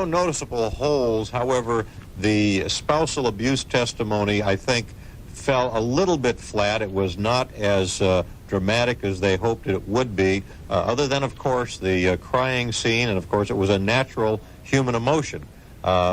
no noticeable holes. However, the spousal abuse testimony, I think, fell a little bit flat. It was not as dramatic as they hoped it would be, other than, of course, the crying scene, and, of course, it was a natural human emotion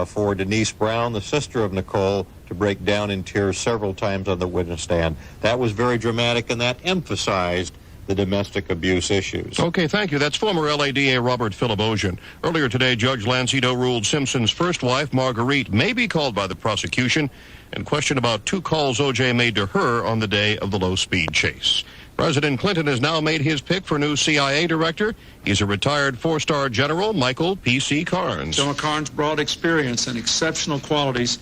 for Denise Brown, the sister of Nicole, to break down in tears several times on the witness stand. That was very dramatic, and that emphasized the domestic abuse issues. Okay, thank you. That's former LADA Robert Philibosian. Earlier today, Judge Lancito ruled Simpson's first wife, Marguerite, may be called by the prosecution and questioned about 2 calls O.J. made to her on the day of the low-speed chase. President Clinton has now made his pick for new CIA director. He's a retired 4-star general, Michael P.C. Carnes. General Carnes' broad experience and exceptional qualities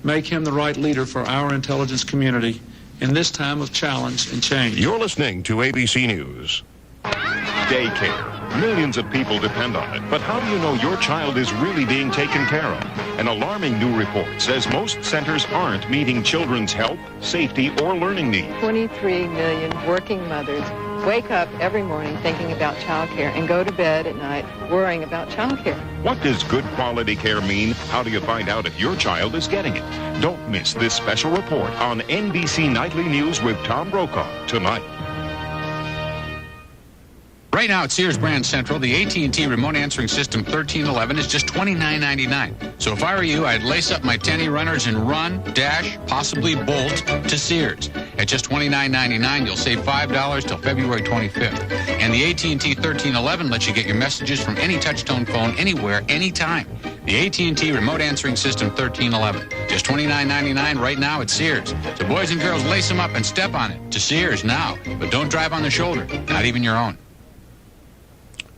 make him the right leader for our intelligence community in this time of challenge and change. You're listening to ABC News. Daycare. Millions of people depend on it. But how do you know your child is really being taken care of? An alarming new report says most centers aren't meeting children's health, safety, or learning needs. 23 million working mothers wake up every morning thinking about child care and go to bed at night worrying about child care. What does good quality care mean? How do you find out if your child is getting it? Don't miss this special report on NBC Nightly News with Tom Brokaw tonight. Right now at Sears Brand Central, the AT&T Remote Answering System 1311 is just $29.99. So if I were you, I'd lace up my tenny runners and run, dash, possibly bolt to Sears. At just $29.99, you'll save $5 till February 25th. And the AT&T 1311 lets you get your messages from any touch-tone phone anywhere, anytime. The AT&T Remote Answering System 1311. Just $29.99 right now at Sears. So boys and girls, lace them up and step on it. To Sears now. But don't drive on the shoulder, not even your own.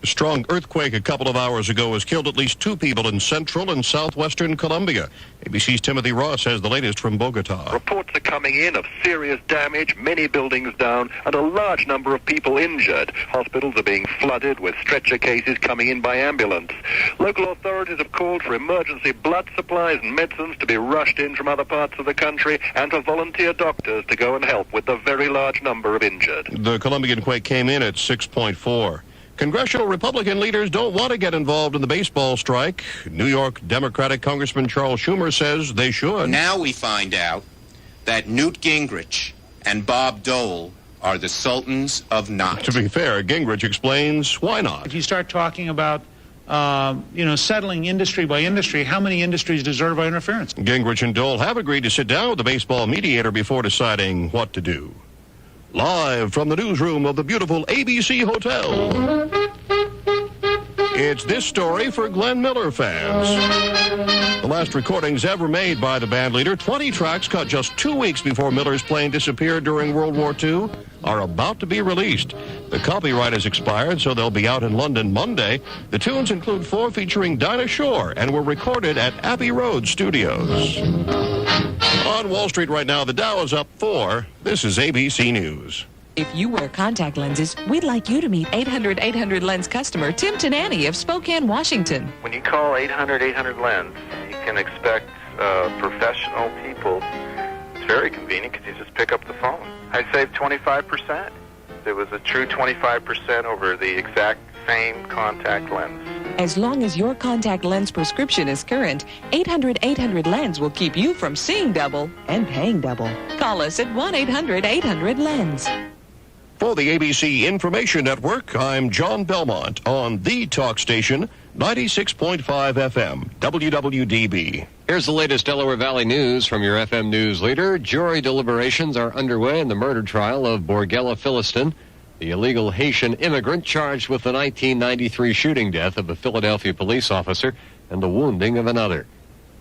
A strong earthquake a couple of hours ago has killed at least 2 people in central and southwestern Colombia. ABC's Timothy Ross has the latest from Bogota. Reports are coming in of serious damage, many buildings down, and a large number of people injured. Hospitals are being flooded with stretcher cases coming in by ambulance. Local authorities have called for emergency blood supplies and medicines to be rushed in from other parts of the country and for volunteer doctors to go and help with the very large number of injured. The Colombian quake came in at 6.4. Congressional Republican leaders don't want to get involved in the baseball strike. New York Democratic Congressman Charles Schumer says they should. Now we find out that Newt Gingrich and Bob Dole are the sultans of not. To be fair, Gingrich explains why not. If you start talking about settling industry by industry, how many industries deserve our interference? Gingrich and Dole have agreed to sit down with the baseball mediator before deciding what to do. Live from the newsroom of the beautiful ABC Hotel, it's this story for Glenn Miller fans. The last recordings ever made by the band leader, 20 tracks cut just 2 weeks before Miller's plane disappeared during World War II, are about to be released. The copyright has expired, so they'll be out in London Monday. The tunes include 4 featuring Dinah Shore and were recorded at Abbey Road Studios. On Wall Street right now, the Dow is up 4. This is ABC News. If you wear contact lenses, we'd like you to meet 800-800-LENS customer Tim Tanani of Spokane, Washington. When you call 800-800-LENS, you can expect professional people. It's very convenient because you just pick up the phone. I saved 25%. It was a true 25% over the exact same contact lens. As long as your contact lens prescription is current, 800-800-LENS will keep you from seeing double and paying double. Call us at 1-800-800-LENS. For the ABC Information Network, I'm John Belmont on the talk station, 96.5 FM, WWDB. Here's the latest Delaware Valley news from your FM news leader. Jury deliberations are underway in the murder trial of Borgella Philistin, the illegal Haitian immigrant charged with the 1993 shooting death of a Philadelphia police officer and the wounding of another.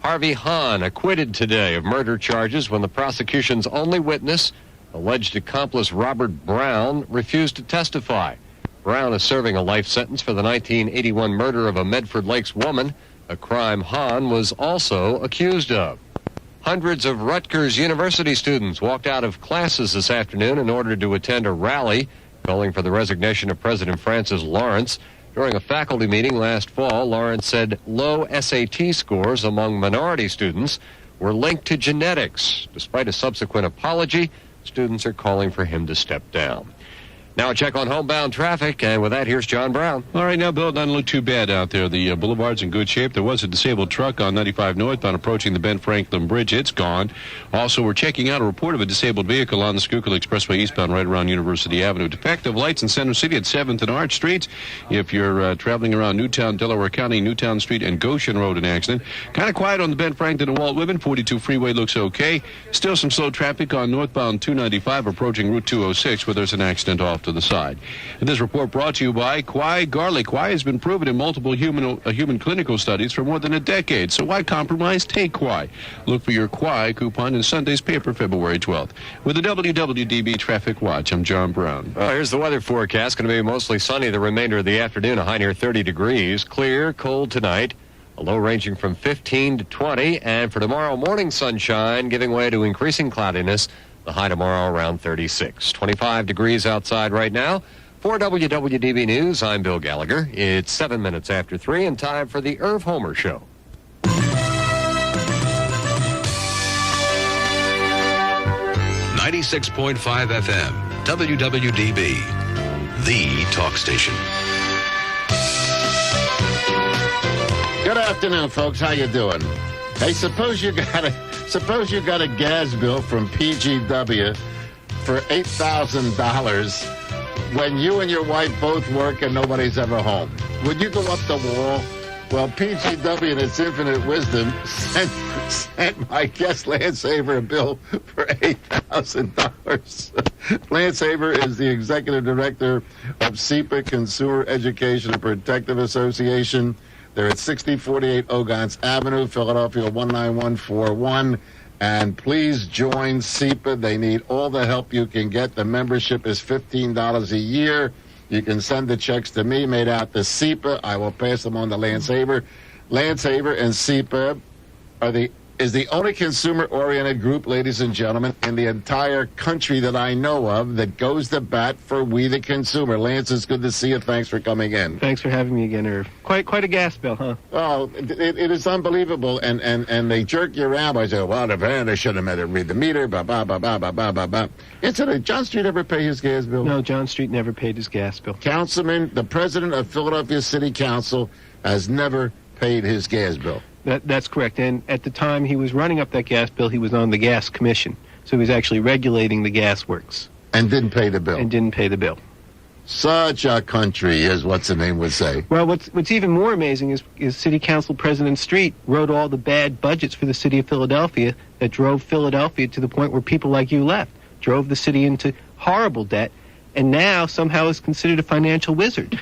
Harvey Hahn acquitted today of murder charges when the prosecution's only witness, alleged accomplice Robert Brown, refused to testify. Brown is serving a life sentence for the 1981 murder of a Medford Lakes woman, a crime Hahn was also accused of. Hundreds of Rutgers University students walked out of classes this afternoon in order to attend a rally calling for the resignation of President Francis Lawrence. During a faculty meeting last fall, Lawrence said low SAT scores among minority students were linked to genetics. Despite a subsequent apology, students are calling for him to step down. Now a check on homebound traffic, and with that, here's John Brown. All right, now, Bill, it doesn't look too bad out there. The boulevard's in good shape. There was a disabled truck on 95 northbound approaching the Ben Franklin Bridge. It's gone. Also, we're checking out a report of a disabled vehicle on the Schuylkill Expressway eastbound right around University Avenue. Defective lights in Center City at 7th and Arch Streets. If you're traveling around Newtown, Delaware County, Newtown Street, and Goshen Road, an accident. Kind of quiet on the Ben Franklin and Walt Whitman. 42 freeway looks okay. Still some slow traffic on northbound 295 approaching Route 206 where there's an accident off to the side. And this report brought to you by Kwai Garlic. Kwai has been proven in multiple human clinical studies for more than a decade. So why compromise? Take Kwai. Look for your Kwai coupon in Sunday's paper February 12th. With the WWDB Traffic Watch, I'm John Brown. Well, here's the weather forecast. Going to be mostly sunny the remainder of the afternoon. A high near 30 degrees. Clear, cold tonight. A low ranging from 15 to 20. And for tomorrow, morning sunshine giving way to increasing cloudiness. The high tomorrow around 36. 25 degrees outside right now. For WWDB News, I'm Bill Gallagher. It's 7 minutes after 3 and time for the Irv Homer Show. 96.5 FM, WWDB, the talk station. Good afternoon, folks. How you doing? Hey, suppose you got a gas bill from PGW for $8,000 when you and your wife both work and nobody's ever home. Would you go up the wall? Well, PGW in its infinite wisdom sent my guest Lance Haver a bill for $8,000. Lance Haver is the executive director of SEPA Consumer Education and Protective Association. They're at 6048 Ogons Avenue, Philadelphia 19141. And please join SEPA. They need all the help you can get. The membership is $15 a year. You can send the checks to me, made out to SEPA. I will pass them on to Lance Haver. Lance Haver and SEPA is the only consumer-oriented group, ladies and gentlemen, in the entire country that I know of that goes to bat for we the consumer. Lance, it's good to see you. Thanks for coming in. Thanks for having me again, Irv. Quite a gas bill, huh? Oh, it is unbelievable. And they jerk you around by saying, well, they should have made it read the meter, blah, blah, blah, blah, blah, blah, blah, blah. Did John Street ever pay his gas bill? No, John Street never paid his gas bill. Councilman, the president of Philadelphia City Council, has never paid his gas bill. That's correct. And at the time he was running up that gas bill, he was on the gas commission. So he was actually regulating the gas works. And didn't pay the bill. And didn't pay the bill. Such a country, as what's the name would say. Well, what's even more amazing is City Council President Street wrote all the bad budgets for the city of Philadelphia that drove Philadelphia to the point where people like you left, drove the city into horrible debt, and now somehow is considered a financial wizard.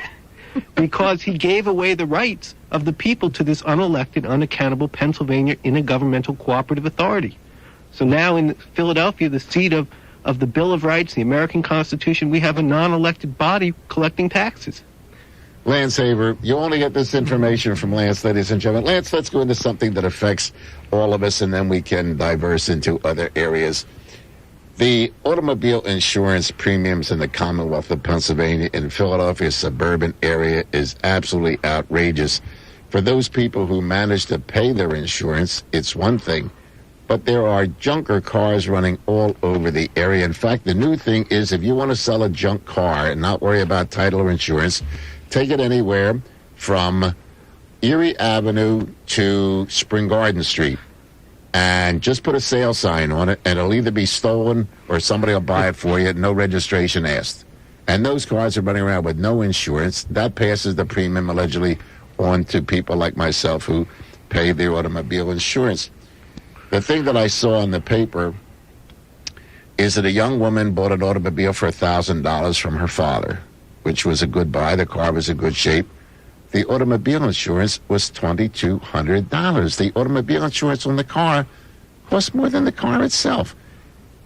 Because he gave away the rights of the people to this unelected, unaccountable Pennsylvania intergovernmental cooperative authority. So now in Philadelphia, the seat of the Bill of Rights, the American Constitution, we have a non-elected body collecting taxes. Lance Haver, you only get this information from Lance, ladies and gentlemen. Lance, let's go into something that affects all of us, and then we can diverse into other areas. The automobile insurance premiums in the Commonwealth of Pennsylvania in Philadelphia suburban area is absolutely outrageous. For those people who manage to pay their insurance, it's one thing, but there are junker cars running all over the area. In fact, the new thing is if you want to sell a junk car and not worry about title or insurance, take it anywhere from Erie Avenue to Spring Garden Street. And just put a sale sign on it, and it'll either be stolen or somebody will buy it for you, no registration asked. And those cars are running around with no insurance. That passes the premium allegedly on to people like myself who pay their automobile insurance. The thing that I saw in the paper is that a young woman bought an automobile for $1,000 from her father, which was a good buy. The car was in good shape. The automobile insurance was $2,200. The automobile insurance on the car costs more than the car itself.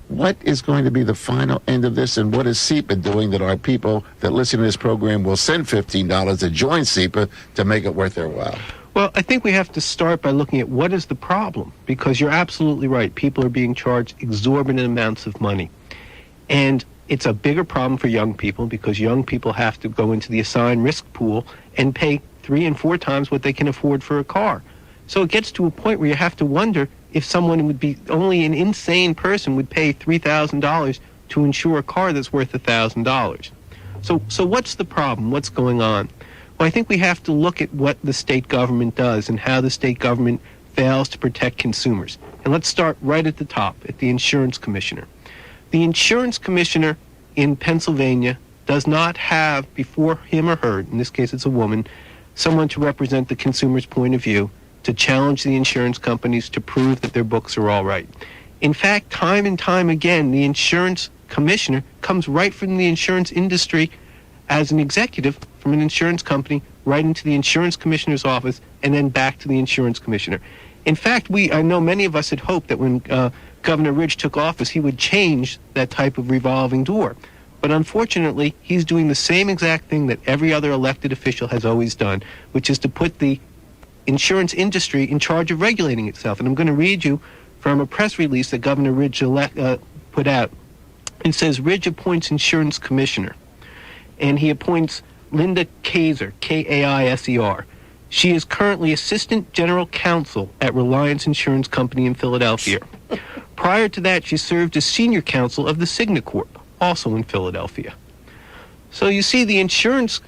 What is going to be the final end of this, and what is SEPA doing that our people that listen to this program will send $15 to join SEPA to make it worth their while? Well, I think we have to start by looking at what is the problem, because you're absolutely right. People are being charged exorbitant amounts of money. And it's a bigger problem for young people because young people have to go into the assigned risk pool and pay 3 and 4 times what they can afford for a car. So it gets to a point where you have to wonder if someone would be, only an insane person would pay $3,000 to insure a car that's worth $1,000. So what's the problem? What's going on? Well, I think we have to look at what the state government does and how the state government fails to protect consumers. And let's start right at the top, at the insurance commissioner. The insurance commissioner in Pennsylvania does not have before him or her, in this case it's a woman, someone to represent the consumer's point of view, to challenge the insurance companies to prove that their books are all right. In fact, time and time again, the insurance commissioner comes right from the insurance industry as an executive from an insurance company right into the insurance commissioner's office and then back to the insurance commissioner. In fact, I know many of us had hoped that when Governor Ridge took office, he would change that type of revolving door. But unfortunately, he's doing the same exact thing that every other elected official has always done, which is to put the insurance industry in charge of regulating itself. And I'm going to read you from a press release that Governor Ridge put out. It says, Ridge appoints insurance commissioner, and he appoints Linda Kaiser, K-A-I-S-E-R. She is currently assistant general counsel at Reliance Insurance Company in Philadelphia. Prior to that, she served as senior counsel of the Cigna Corp, also in Philadelphia. So you see, the insurance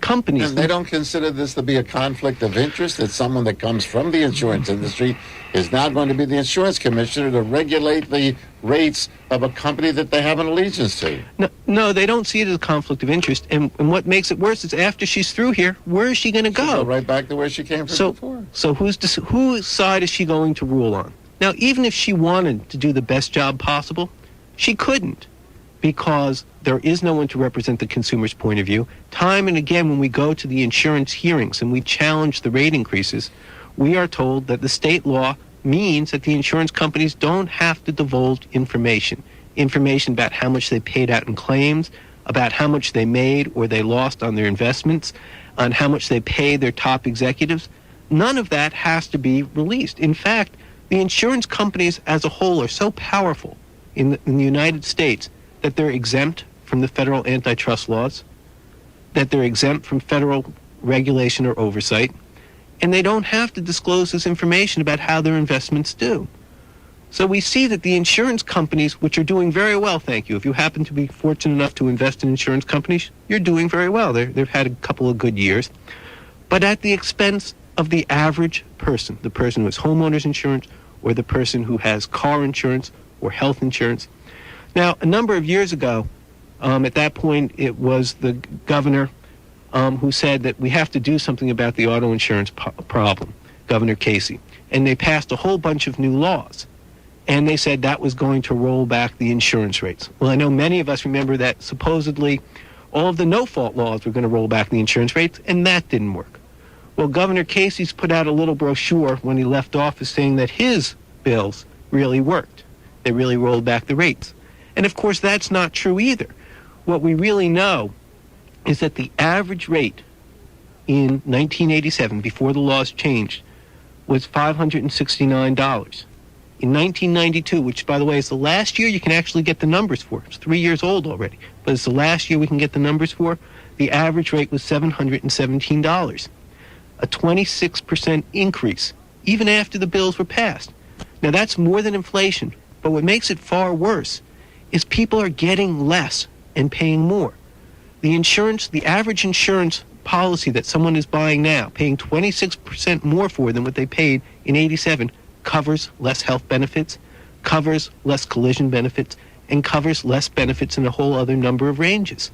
companies... And they don't consider this to be a conflict of interest, that someone that comes from the insurance industry is now going to be the insurance commissioner to regulate the rates of a company that they have an allegiance to. No, they don't see it as a conflict of interest. And what makes it worse is after she's through here, where is she going to go? She'll go right back to where she came from before. So whose side is she going to rule on? Now, even if she wanted to do the best job possible, she couldn't, because there is no one to represent the consumer's point of view. Time and again, when we go to the insurance hearings and we challenge the rate increases, we are told that the state law means that the insurance companies don't have to divulge information about how much they paid out in claims, about how much they made or they lost on their investments, on how much they paid their top executives. None of that has to be released. In fact, the insurance companies as a whole are so powerful in the United States that they're exempt from the federal antitrust laws, that they're exempt from federal regulation or oversight, and they don't have to disclose this information about how their investments do. So we see that the insurance companies, which are doing very well, thank you. If you happen to be fortunate enough to invest in insurance companies, you're doing very well. They've had a couple of good years. But at the expense of the average person, the person who has homeowners insurance or the person who has car insurance or health insurance. Now, a number of years ago, at that point, it was the governor who said that we have to do something about the auto insurance problem, Governor Casey. And they passed a whole bunch of new laws. And they said that was going to roll back the insurance rates. Well, I know many of us remember that supposedly all of the no-fault laws were going to roll back the insurance rates, and that didn't work. Well, Governor Casey's put out a little brochure when he left office saying that his bills really worked. They really rolled back the rates. And, of course, that's not true either. What we really know is that the average rate in 1987, before the laws changed, was $569. In 1992, which, by the way, is the last year you can actually get the numbers for. It's 3 years old already, but it's the last year we can get the numbers for. The average rate was $717, a 26% increase, even after the bills were passed. Now, that's more than inflation, but what makes it far worse is people are getting less and paying more. The average insurance policy that someone is buying now, paying 26% more for than what they paid in 87, covers less health benefits, covers less collision benefits, and covers less benefits in a whole other number of ranges.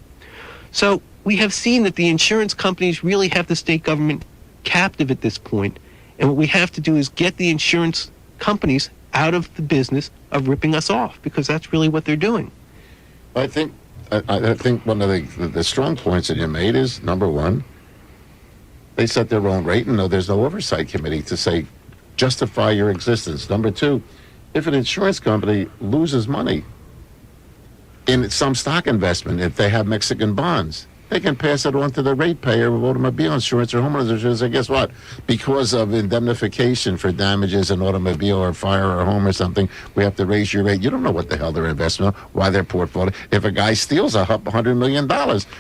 So we have seen that the insurance companies really have the state government captive at this point, and what we have to do is get the insurance companies out of the business of ripping us off, because that's really what they're doing. I think one of the strong points that you made is, number one, they set their own rate, and there's no oversight committee to say, justify your existence. Number two, if an insurance company loses money in some stock investment, if they have Mexican bonds, they can pass it on to the ratepayer of automobile insurance or homeowners insurance. And guess what? Because of indemnification for damages in automobile or fire or home or something, we have to raise your rate. You don't know what the hell their investment, why their portfolio. If a guy steals $100 million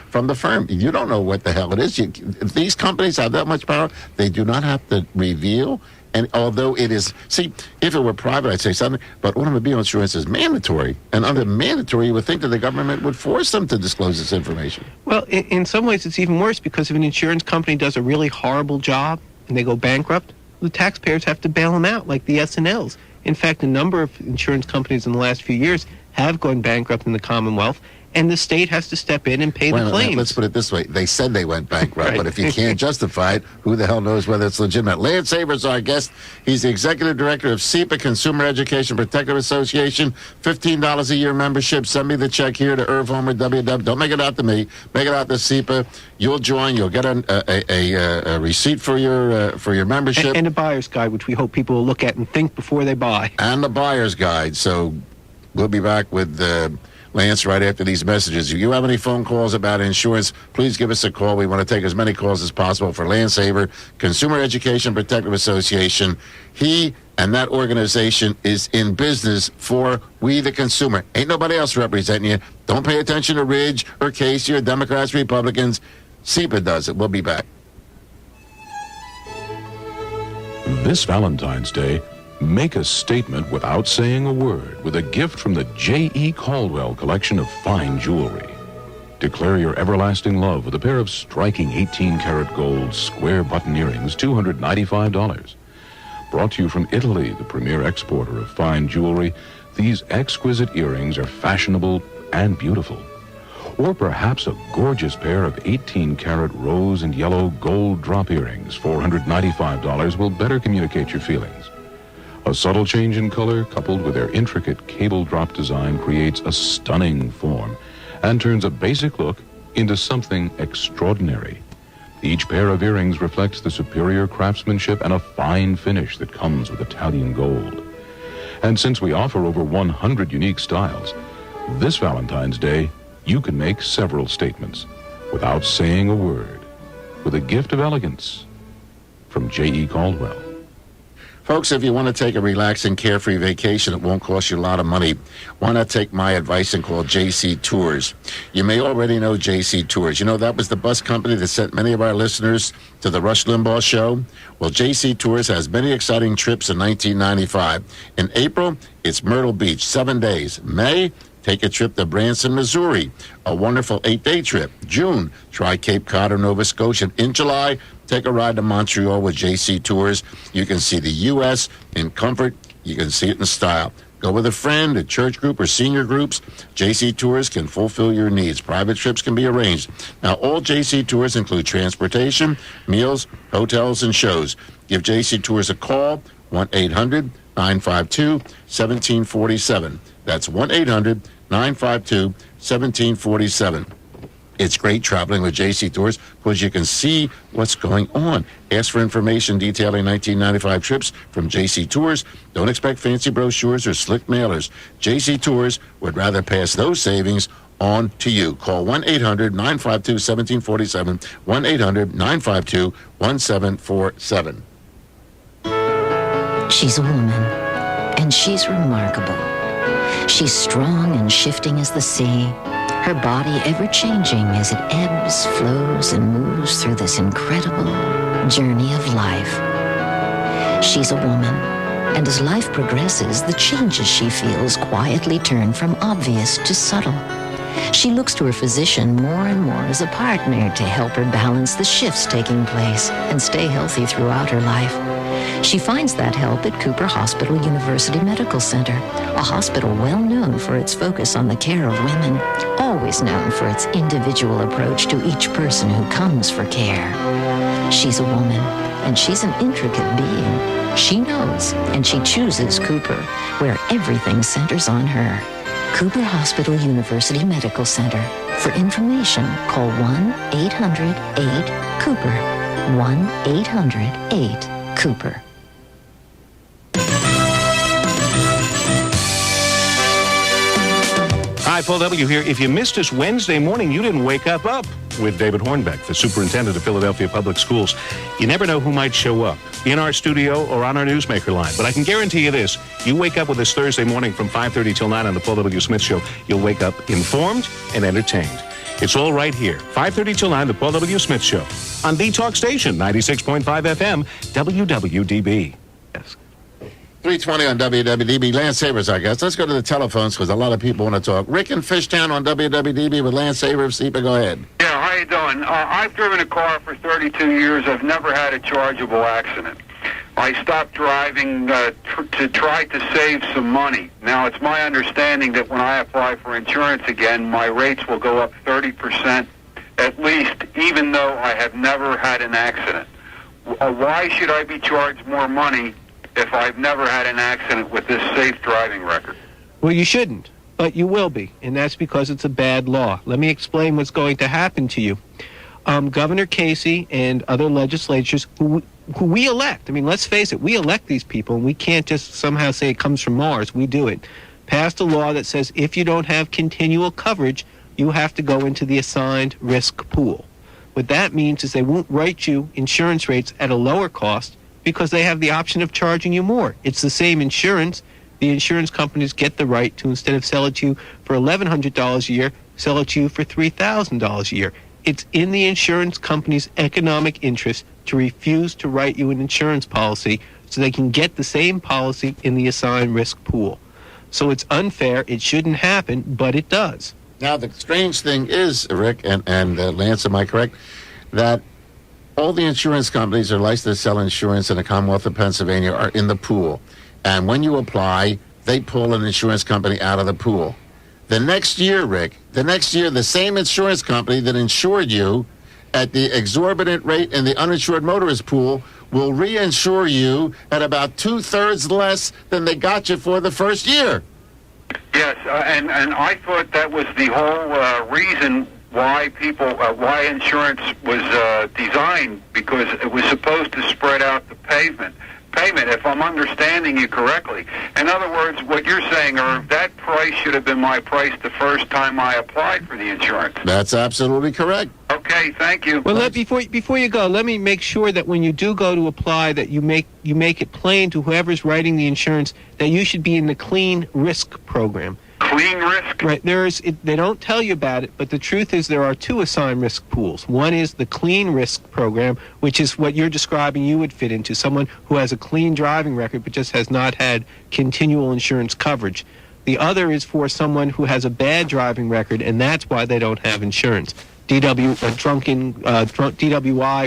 from the firm, you don't know what the hell it is. If these companies have that much power, they do not have to reveal And although it is, see, if it were private, I'd say something, but automobile insurance is mandatory. And under mandatory, you would think that the government would force them to disclose this information. Well, in some ways, it's even worse, because if an insurance company does a really horrible job and they go bankrupt, the taxpayers have to bail them out, like the S&Ls. In fact, a number of insurance companies in the last few years have gone bankrupt in the Commonwealth, and the state has to step in and pay the claims. Let's put it this way. They said they went bankrupt, but if you can't justify it, who the hell knows whether it's legitimate? Lance Saber's our guest. He's the executive director of SEPA, Consumer Education Protective Association. $15 a year membership. Send me the check here to Irv Homer, WW. Don't make it out to me. Make it out to SEPA. You'll join. You'll get a receipt for your membership. And a buyer's guide, which we hope people will look at and think before they buy. And the buyer's guide. So we'll be back with Lance right after these messages. If you have any phone calls about insurance, please give us a call. We want to take as many calls as possible for Lance Saber, Consumer Education Protective Association. He and that organization is in business for we the consumer. Ain't nobody else representing you. Don't pay attention to Ridge or Casey or Democrats, Republicans. SEPA does it. We'll be back. This Valentine's Day, make a statement without saying a word with a gift from the J.E. Caldwell collection of fine jewelry. Declare your everlasting love with a pair of striking 18-karat gold square button earrings, $295. Brought to you from Italy, the premier exporter of fine jewelry, these exquisite earrings are fashionable and beautiful. Or perhaps a gorgeous pair of 18-karat rose and yellow gold drop earrings, $495, will better communicate your feelings. A subtle change in color, coupled with their intricate cable drop design, creates a stunning form and turns a basic look into something extraordinary. Each pair of earrings reflects the superior craftsmanship and a fine finish that comes with Italian gold. And since we offer over 100 unique styles, this Valentine's Day, you can make several statements without saying a word, with a gift of elegance from J.E. Caldwell. Folks, if you want to take a relaxing, carefree vacation, it won't cost you a lot of money. Why not take my advice and call JC Tours? You may already know JC Tours. You know, that was the bus company that sent many of our listeners to the Rush Limbaugh show. Well, JC Tours has many exciting trips in 1995. In April, it's Myrtle Beach, 7 days. May, take a trip to Branson, Missouri, a wonderful 8-day trip. June, try Cape Cod or Nova Scotia. In July, take a ride to Montreal with JC Tours. You can see the U.S. in comfort. You can see it in style. Go with a friend, a church group, or senior groups. JC Tours can fulfill your needs. Private trips can be arranged. Now, all JC Tours include transportation, meals, hotels, and shows. Give JC Tours a call, 1-800-952-1747. That's 1-800-952-1747. It's great traveling with JC Tours because you can see what's going on. Ask for information detailing 1995 trips from JC Tours. Don't expect fancy brochures or slick mailers. JC Tours would rather pass those savings on to you. Call 1-800-952-1747, 1-800-952-1747. She's a woman, and she's remarkable. She's strong and shifting as the sea. Her body ever-changing as it ebbs, flows, and moves through this incredible journey of life. She's a woman, and as life progresses, the changes she feels quietly turn from obvious to subtle. She looks to her physician more and more as a partner to help her balance the shifts taking place and stay healthy throughout her life. She finds that help at Cooper Hospital University Medical Center, a hospital well known for its focus on the care of women, always known for its individual approach to each person who comes for care. She's a woman, and she's an intricate being. She knows, and she chooses Cooper, where everything centers on her. Cooper Hospital University Medical Center. For information, call 1-800-8-COOPER. 1-800-8-COOPER. Hi, Paul W. here. If you missed us Wednesday morning, you didn't wake up with David Hornbeck, the superintendent of Philadelphia Public Schools. You never know who might show up in our studio or on our newsmaker line. But I can guarantee you this. You wake up with us Thursday morning from 5:30 till 9 on the Paul W. Smith Show. You'll wake up informed and entertained. It's all right here. 5:30 till 9, the Paul W. Smith Show. On the Talk Station, 96.5 FM, WWDB. 3:20 on WWDB. Lance Savers, I guess. Let's go to the telephones because a lot of people want to talk. Rick in Fishtown on WWDB with Lance Savers. Sepa, go ahead. Yeah, how you doing? I've driven a car for 32 years. I've never had a chargeable accident. I stopped driving to try to save some money. Now, it's my understanding that when I apply for insurance again, my rates will go up 30% at least, even though I have never had an accident. Why should I be charged more money if I've never had an accident with this safe driving record? Well, you shouldn't, but you will be, and that's because it's a bad law. Let me explain what's going to happen to you. Governor Casey and other legislatures who we elect, I mean, let's face it, we elect these people, and we can't just somehow say it comes from Mars. We do it. Passed a law that says if you don't have continual coverage, you have to go into the assigned risk pool. What that means is they won't write you insurance rates at a lower cost because they have the option of charging you more. It's the same insurance. The insurance companies get the right to, instead of sell it to you for $1,100 a year, sell it to you for $3,000 a year. It's in the insurance company's economic interest to refuse to write you an insurance policy so they can get the same policy in the assigned risk pool. So it's unfair. It shouldn't happen, but it does. Now, the strange thing is, Rick and Lance, am I correct, that all the insurance companies are licensed to sell insurance in the Commonwealth of Pennsylvania are in the pool. And when you apply, they pull an insurance company out of the pool. The next year, Rick, the same insurance company that insured you at the exorbitant rate in the uninsured motorist pool will reinsure you at about 2/3 less than they got you for the first year. Yes, and I thought that was the whole reason why why insurance was designed, because it was supposed to spread out the payment, if I'm understanding you correctly. In other words, what you're saying, Irv, that price should have been my price the first time I applied for the insurance. That's absolutely correct. Okay, thank you. Well, before you go, let me make sure that when you do go to apply, that you make it plain to whoever's writing the insurance that you should be in the clean risk program. Clean risk? Right. They don't tell you about it, but the truth is there are two assigned risk pools. One is the clean risk program, which is what you're describing you would fit into, someone who has a clean driving record but just has not had continual insurance coverage. The other is for someone who has a bad driving record, and that's why they don't have insurance. DWI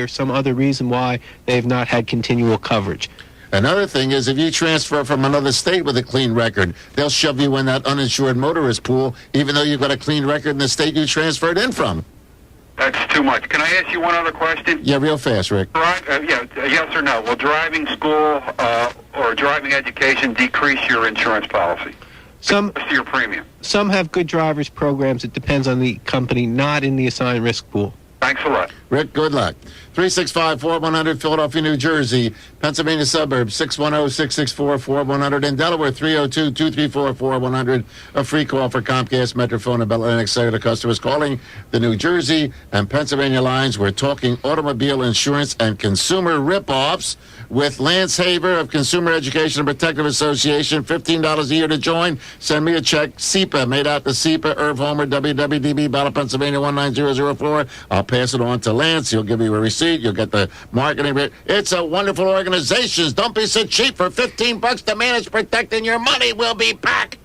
or some other reason why they have not had continual coverage. Another thing is if you transfer from another state with a clean record, they'll shove you in that uninsured motorist pool, even though you've got a clean record in the state you transferred in from. That's too much. Can I ask you one other question? Yeah, real fast, Rick. Yes or no? Will driving school or driving education decrease your insurance policy? Your premium? Some have good drivers programs. It depends on the company, not in the assigned risk pool. Thanks a lot. Rick, good luck. 365-4100, Philadelphia, New Jersey. Pennsylvania suburbs, 610-664-4100. In Delaware, 302-234-4100. A free call for Comcast, Metrofone, and Bell Atlantic cellular customers calling the New Jersey and Pennsylvania lines. We're talking automobile insurance and consumer rip-offs with Lance Haver of Consumer Education and Protective Association. $15 a year to join. Send me a check. SEPA, made out to SEPA. Irv Homer, WWDB, Battle, Pennsylvania, 19004. I'll pass it on to Lance. He'll give you a receipt. You'll get the marketing rate. It's a wonderful organization. Don't be so cheap. For $15 to manage protecting your money. We'll be back.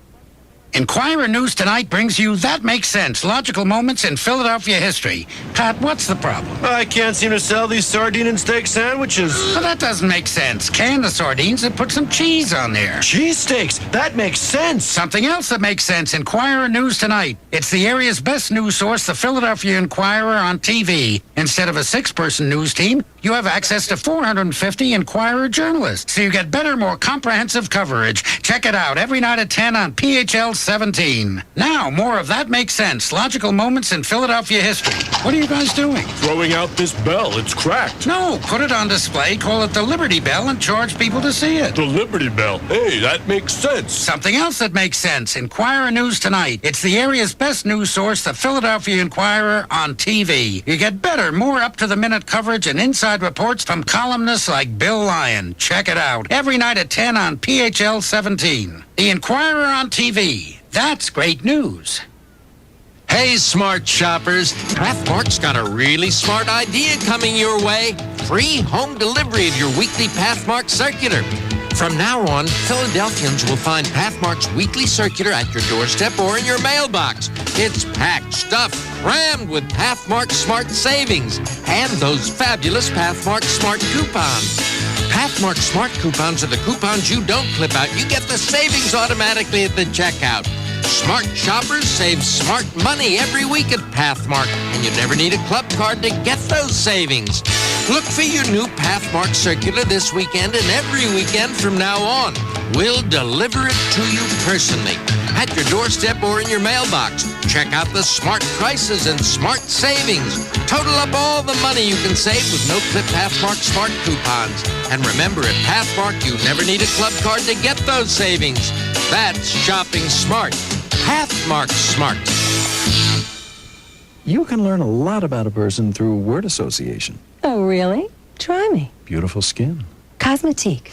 Inquirer News Tonight brings you That Makes Sense, logical moments in Philadelphia history. Pat, what's the problem? I can't seem to sell these sardine and steak sandwiches. Well, that doesn't make sense. Can the sardines and put some cheese on there. Cheese steaks? That makes sense. Something else that makes sense, Inquirer News Tonight. It's the area's best news source, the Philadelphia Inquirer on TV. Instead of a 6-person news team, you have access to 450 Inquirer journalists, so you get better, more comprehensive coverage. Check it out every night at 10 on PHL 17. Now, more of That Makes Sense, logical moments in Philadelphia history. What are you guys doing? Throwing out this bell. It's cracked. No, put it on display, call it the Liberty Bell, and charge people to see it. The Liberty Bell. Hey, that makes sense. Something else that makes sense, Inquirer News Tonight. It's the area's best news source, the Philadelphia Inquirer on TV. You get better, more up-to-the-minute coverage and inside reports from columnists like Bill Lyon. Check it out every night at 10 on PHL 17. The Inquirer on TV. That's great news. Hey, smart shoppers. Pathmark's got a really smart idea coming your way. Free home delivery of your weekly Pathmark circular. From now on, Philadelphians will find Pathmark's weekly circular at your doorstep or in your mailbox. It's packed, stuffed, crammed with Pathmark Smart Savings and those fabulous Pathmark Smart Coupons. Pathmark Smart Coupons are the coupons you don't clip out. You get the savings automatically at the checkout. Smart shoppers save smart money every week at Pathmark, and you never need a club card to get those savings. Look for your new Pathmark circular this weekend and every weekend from now on. We'll deliver it to you personally at your doorstep or in your mailbox. Check out the smart prices and smart savings. Total up all the money you can save with no-clip Pathmark Smart Coupons. And remember, at Pathmark, you never need a club card to get those savings. That's shopping smart. Pathmark Smart. You can learn a lot about a person through word association. Oh, really? Try me. Beautiful skin. Cosmetique.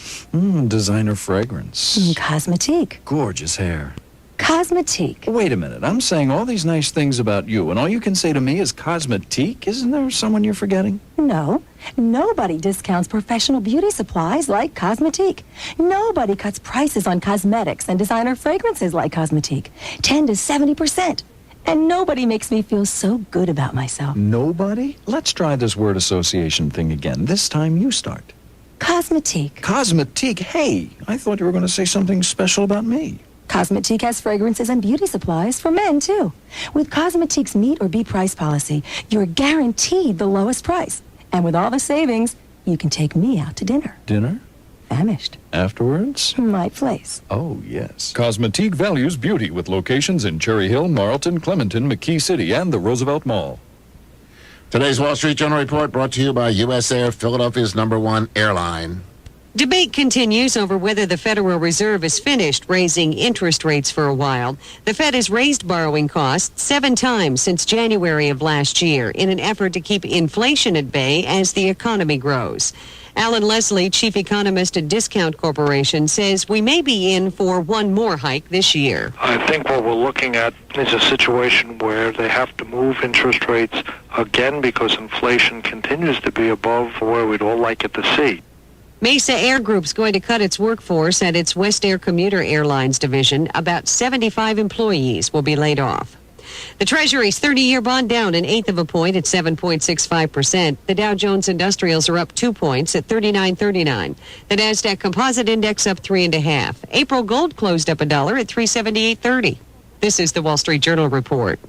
Designer fragrance. Cosmetique. Gorgeous hair. Cosmetique. Wait a minute. I'm saying all these nice things about you, and all you can say to me is cosmetique? Isn't there someone you're forgetting? No. Nobody discounts professional beauty supplies like Cosmetique. Nobody cuts prices on cosmetics and designer fragrances like Cosmetique. 10 to 70%. And nobody makes me feel so good about myself. Nobody? Let's try this word association thing again. This time you start. Cosmetique. Cosmetique? Hey, I thought you were going to say something special about me. Cosmetique has fragrances and beauty supplies for men, too. With Cosmetique's meet or beat price policy, you're guaranteed the lowest price. And with all the savings, you can take me out to dinner. Dinner? Famished. Afterwards? My place. Oh, yes. Cosmetique values beauty with locations in Cherry Hill, Marlton, Clementon, McKee City, and the Roosevelt Mall. Today's Wall Street Journal report brought to you by U.S. Air, Philadelphia's #1 airline. Debate continues over whether the Federal Reserve is finished raising interest rates for a while. The Fed has raised borrowing costs 7 times since January of last year in an effort to keep inflation at bay as the economy grows. Alan Leslie, chief economist at Discount Corporation, says we may be in for one more hike this year. I think what we're looking at is a situation where they have to move interest rates again because inflation continues to be above where we'd all like it to see. Mesa Air Group's going to cut its workforce at its West Air Commuter Airlines division. About 75 employees will be laid off. The Treasury's 30-year bond down 1/8 of a point at 7.65%. The Dow Jones Industrials are up 2 points at 39.39. The Nasdaq Composite Index up 3.5. April gold closed up $1 at 378.30. This is the Wall Street Journal report.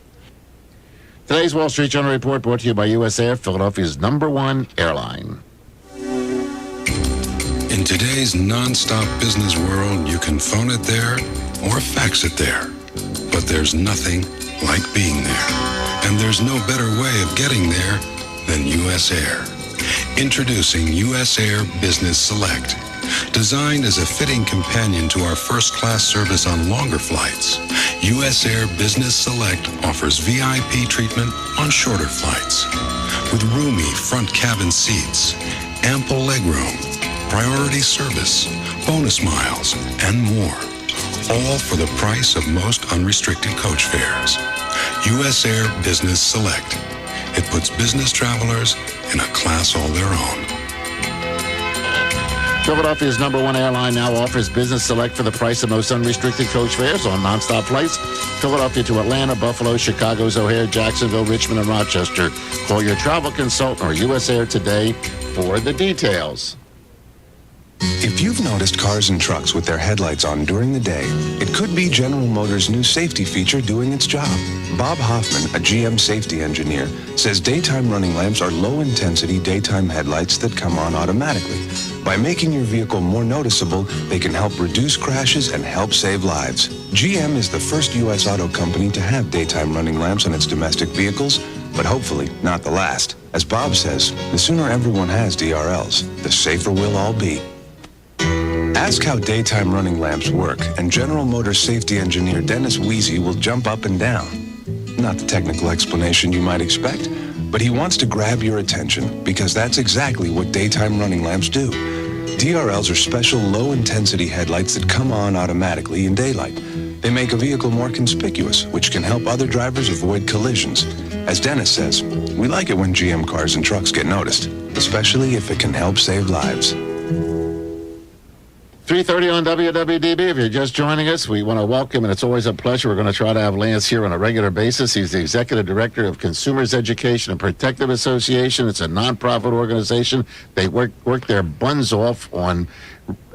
Today's Wall Street Journal report brought to you by U.S. Air, Philadelphia's #1 airline. In today's non-stop business world, you can phone it there or fax it there. But there's nothing like being there. And there's no better way of getting there than U.S. Air. Introducing U.S. Air Business Select. Designed as a fitting companion to our first-class service on longer flights, U.S. Air Business Select offers VIP treatment on shorter flights. With roomy front cabin seats, ample legroom, priority service, bonus miles, and more. All for the price of most unrestricted coach fares. U.S. Air Business Select. It puts business travelers in a class all their own. Philadelphia's #1 airline now offers Business Select for the price of most unrestricted coach fares on nonstop flights. Philadelphia to Atlanta, Buffalo, Chicago's O'Hare, Jacksonville, Richmond, and Rochester. Call your travel consultant or U.S. Air today for the details. If you've noticed cars and trucks with their headlights on during the day, it could be General Motors' new safety feature doing its job. Bob Hoffman, a GM safety engineer, says daytime running lamps are low-intensity daytime headlights that come on automatically. By making your vehicle more noticeable, they can help reduce crashes and help save lives. GM is the first U.S. auto company to have daytime running lamps on its domestic vehicles, but hopefully not the last. As Bob says, the sooner everyone has DRLs, the safer we'll all be. Ask how daytime running lamps work, and General Motors safety engineer Dennis Weezy will jump up and down. Not the technical explanation you might expect, but he wants to grab your attention because that's exactly what daytime running lamps do. DRLs are special low-intensity headlights that come on automatically in daylight. They make a vehicle more conspicuous, which can help other drivers avoid collisions. As Dennis says, we like it when GM cars and trucks get noticed, especially if it can help save lives. 3:30 on WWDB. If you're just joining us, we want to welcome, and it's always a pleasure. We're going to try to have Lance here on a regular basis. He's the Executive Director of Consumers Education and Protective Association. It's a nonprofit organization. They work their buns off on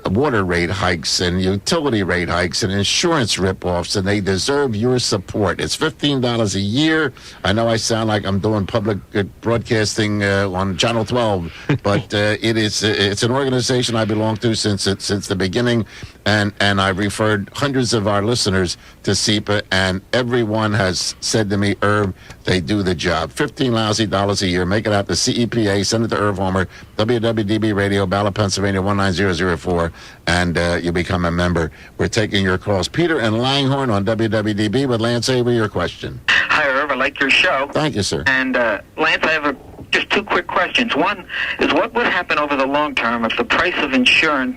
water rate hikes and utility rate hikes and insurance ripoffs, and they deserve your support. It's $15 a year. I know I sound like I'm doing public broadcasting on Channel 12, but it's an organization I belong to since the beginning, and I've referred hundreds of our listeners to SEPA, and everyone has said to me, Irv, they do the job. $15 lousy a year. Make it out to CEPA. Send it to Irv Homer, WWDB Radio, Ballot, Pennsylvania 19004, and you become a member. We're taking your calls. Peter and Langhorne on WWDB with Lance Avery. Your question. Hi, Irv. I like your show. Thank you, sir. And Lance, I have just two quick questions. One is, what would happen over the long term if the price of insurance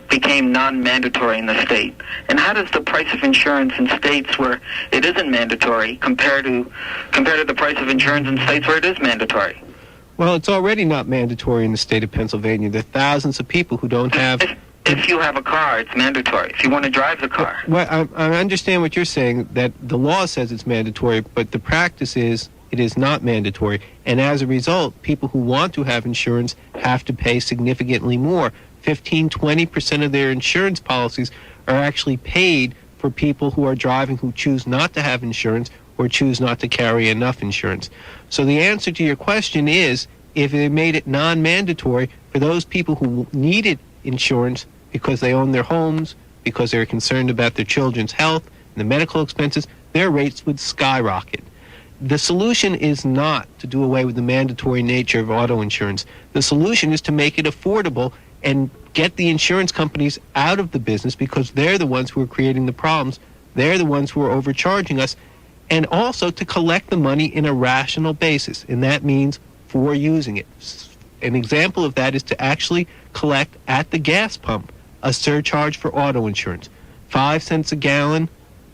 became non-mandatory in the state? And how does the price of insurance in states where it isn't mandatory compare to the price of insurance in states where it is mandatory? Well, it's already not mandatory in the state of Pennsylvania. There are thousands of people who don't have... If you have a car, it's mandatory. If you want to drive the car. Well, I understand what you're saying, that the law says it's mandatory, but the practice is it is not mandatory. And as a result, people who want to have insurance have to pay significantly more. 15-20% of their insurance policies are actually paid for people who are driving who choose not to have insurance or choose not to carry enough insurance. So the answer to your question is, if they made it non-mandatory for those people who needed insurance because they own their homes, because they're concerned about their children's health and the medical expenses, their rates would skyrocket. The solution is not to do away with the mandatory nature of auto insurance. The solution is to make it affordable and get the insurance companies out of the business, because they're the ones who are creating the problems. They're the ones who are overcharging us. And also to collect the money in a rational basis, and that means for using it. An example of that is to actually collect at the gas pump a surcharge for auto insurance. 5 cents a gallon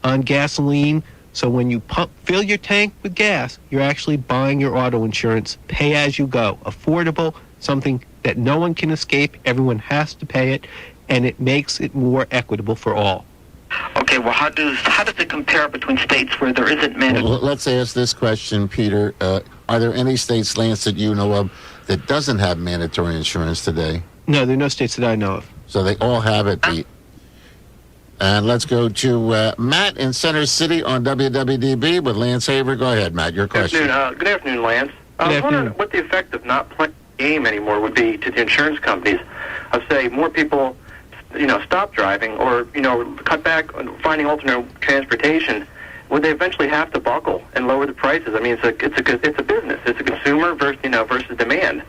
on gasoline. So when you fill your tank with gas, you're actually buying your auto insurance, pay as you go. Affordable, something that no one can escape, everyone has to pay it, and it makes it more equitable for all. Okay, well, how does it compare between states where there isn't mandatory? Well, let's ask this question, Peter. Are there any states, Lance, that you know of that doesn't have mandatory insurance today? No, there are no states that I know of. So they all have it, Pete. And let's go to Matt in Center City on WWDB with Lance Haver. Go ahead, Matt, your question. Good afternoon, Lance. I was wondering what the effect of not playing the game anymore would be to the insurance companies. Of, say, more people stop driving or, cut back on finding alternate transportation. Would they eventually have to buckle and lower the prices? I mean, it's a business. It's a consumer versus demand.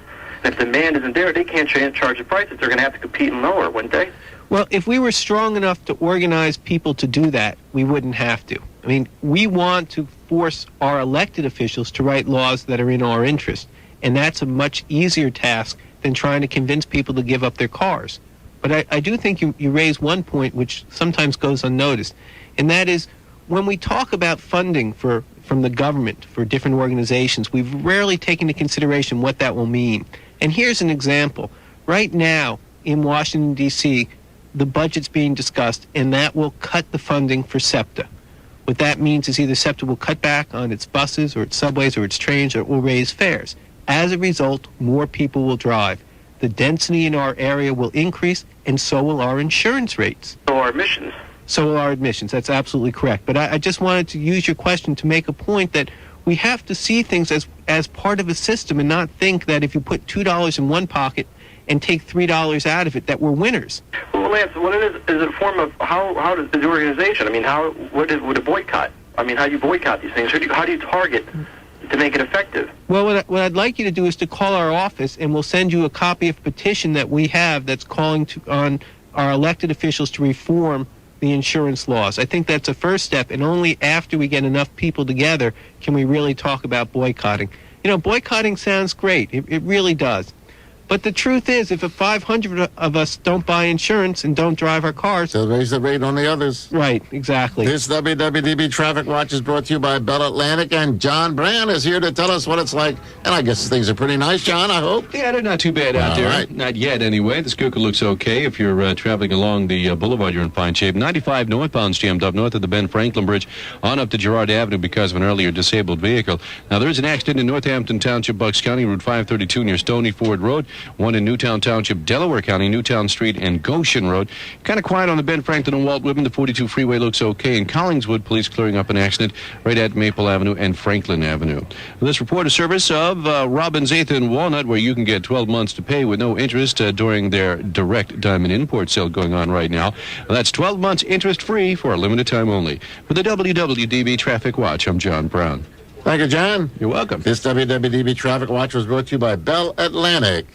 And if demand isn't there, they can't charge the prices. They're going to have to compete and lower, wouldn't they? Well, if we were strong enough to organize people to do that, we wouldn't have to. I mean, we want to force our elected officials to write laws that are in our interest. And that's a much easier task than trying to convince people to give up their cars. But I do think you raise one point which sometimes goes unnoticed, and that is when we talk about funding from the government for different organizations, we've rarely taken into consideration what that will mean. And here's an example. Right now in Washington, D.C., the budget's being discussed, and that will cut the funding for SEPTA. What that means is either SEPTA will cut back on its buses or its subways or its trains, or it will raise fares. As a result, more people will drive. The density in our area will increase, and so will our insurance rates. So our admissions. So will our admissions. That's absolutely correct. But I just wanted to use your question to make a point that we have to see things as part of a system and not think that if you put $2 in one pocket and take $3 out of it, that we're winners. Well, Lance, what it is it a form of how does the organization? I mean, would a boycott? I mean, how do you boycott these things? How do you target to make it effective? Well, what I'd like you to do is to call our office, and we'll send you a copy of a petition that we have that's calling on our elected officials to reform the insurance laws. I think that's a first step, and only after we get enough people together can we really talk about boycotting. Boycotting sounds great. It really does. But the truth is, if 500 of us don't buy insurance and don't drive our cars... They'll raise the rate on the others. Right, exactly. This WWDB Traffic Watch is brought to you by Bell Atlantic, and John Brand is here to tell us what it's like. And I guess things are pretty nice, John, I hope. Yeah, they're not too bad out there. Right. Not yet, anyway. The Schuylkill looks okay. If you're traveling along the boulevard, you're in fine shape. 95 northbound's jammed up north of the Ben Franklin Bridge on up to Girard Avenue because of an earlier disabled vehicle. Now, there is an accident in Northampton Township, Bucks County, Route 532 near Stony Ford Road. One in Newtown Township, Delaware County, Newtown Street and Goshen Road. Kind of quiet on the Ben Franklin and Walt Whitman. The 42 freeway looks okay. In Collingswood, police clearing up an accident right at Maple Avenue and Franklin Avenue. This report is service of Robbins 8th and Walnut, where you can get 12 months to pay with no interest during their direct diamond import sale going on right now. That's 12 months interest-free for a limited time only. For the WWDB Traffic Watch, I'm John Brown. Thank you, John. You're welcome. This WWDB Traffic Watch was brought to you by Bell Atlantic.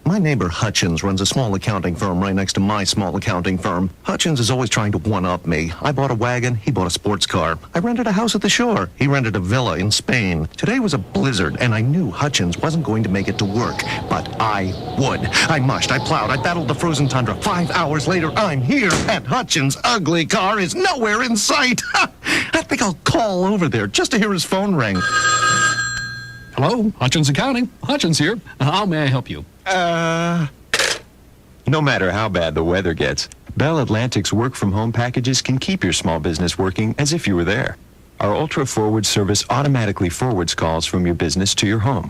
My neighbor Hutchins runs a small accounting firm right next to my small accounting firm. Hutchins is always trying to one-up me. I bought a wagon, he bought a sports car. I rented a house at the shore. He rented a villa in Spain. Today was a blizzard, and I knew Hutchins wasn't going to make it to work. But I would. I mushed, I plowed, I battled the frozen tundra. 5 hours later, I'm here, and Hutchins' ugly car is nowhere in sight. I think I'll call over there just to hear his phone ring. Hello, Hutchins Accounting. Hutchins here. How may I help you? No matter how bad the weather gets, Bell Atlantic's work-from-home packages can keep your small business working as if you were there. Our Ultra Forward service automatically forwards calls from your business to your home.